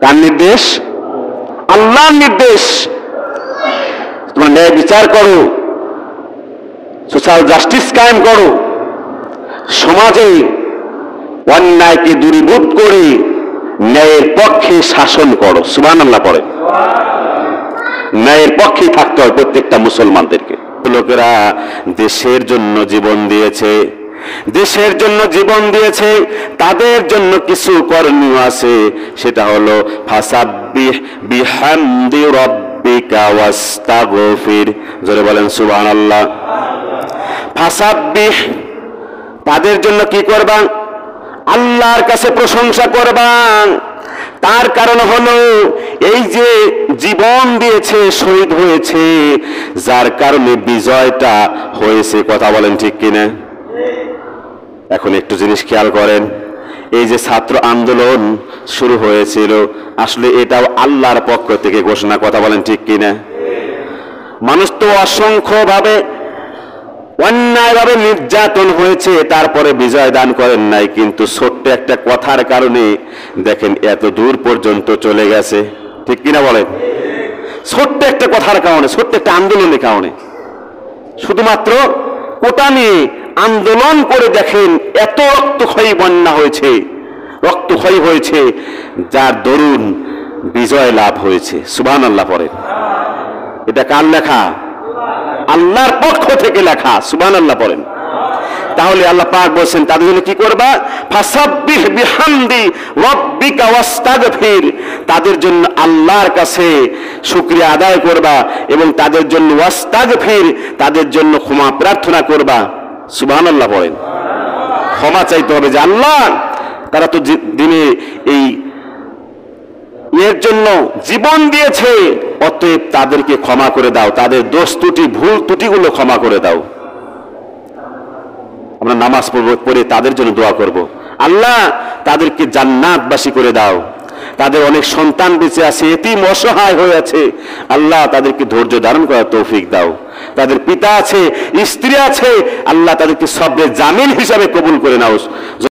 কার নির্দেশ? আল্লাহর নির্দেশ। তোমরা ন্যায় বিচার করো, সোশ্যাল জাস্টিস কায়েম করো, সমাজে অন্যায়কে দূরীভূত করে ন্যায়ের পক্ষে শাসন করো। সুবহানাল্লাহ পড়ে। ন্যায়ের পক্ষে থাকতে হয় প্রত্যেকটা মুসলমানদেরকে। লোকেরা দেশের জন্য জীবন দিয়েছে, দেশের জন্য জীবন দিয়েছে, তাদের জন্য কিছু করণীয় আছে। সেটা হলো ফাসাব্বিহ বিহামদি রাব্বিকা ওয়াস্তাগফির। জোরে বলেন সুবহানাল্লাহ। ফাসাব্বিহ, তাদের জন্য কি করবা? আল্লাহর কাছে প্রশংসা করবা। তার কারণ হলো এই যে জীবন দিয়েছে, শহীদ হয়েছে, যার কারণে বিজয়টা হয়েছে। কথা বলেন ঠিক কিনা? এখন একটু জিনিস খেয়াল করেন, এই যে ছাত্র আন্দোলন শুরু হয়েছিল, আসলে এটাও আল্লাহর পক্ষ থেকে ঘোষণা। কথা বলেন ঠিক কিনা? মানুষ তো অসংখ্য ভাবে অন্যায়ভাবে নির্যাতন হয়েছে, তারপরে বিজয় দান করেন নাই, কিন্তু ছোট্ট একটা কথার কারণে দেখেন এত দূর পর্যন্ত চলে গেছে। ঠিক কিনা বলেন? ছোট্ট একটা কথার কারণে, ছোট্ট একটা আন্দোলনের কারণে, শুধুমাত্র কোটা নিয়ে আন্দোলন করে দেখেন এত রক্তক্ষয়ী বন্যা হয়েছে, রক্তক্ষয়ী হয়েছে, যার দরুন বিজয় লাভ হয়েছে। সুবহানাল্লাহ পড়েন। এটা কার লেখা? আল্লাহর পক্ষ থেকে লেখা। সুবহানাল্লাহ পড়েন। তাহলে আল্লাহ পাক বলেন তাদের জন্য কি করবা? ফাসাব্বিহ বিহামদি রাব্বিকা ওয়াস্তাগফির, তাদের জন্য আল্লাহর কাছে শুকরিয়া আদায় করবা এবং তাদের জন্য ওয়াস্তাগফির, তাদের জন্য ক্ষমা প্রার্থনা করবা। সুবহানাল্লাহ পড়েন। ক্ষমা চাইতে হবে যে আল্লাহ, তারা তো দিনে এই এর জন্য জীবন দিয়েছে, অতএব তাদেরকে ক্ষমা করে দাও, তাদের দোষ ত্রুটি ভুল ত্রুটিগুলো ক্ষমা করে দাও। আমরা নামাজ পড়ে তাদের জন্য দোয়া করব, আল্লাহ তাদেরকে জান্নাতবাসী করে দাও। তাদের অনেক সন্তান বেঁচে আছে, এতিম অসহায় হয়ে আছে, আল্লাহ তাদেরকে ধৈর্য ধারণ করার তৌফিক দাও। তাদের পিতা আছে, স্ত্রী আছে, আল্লাহ তাদেরকে সবরে জামিল হিসাবে কবুল করে নাও।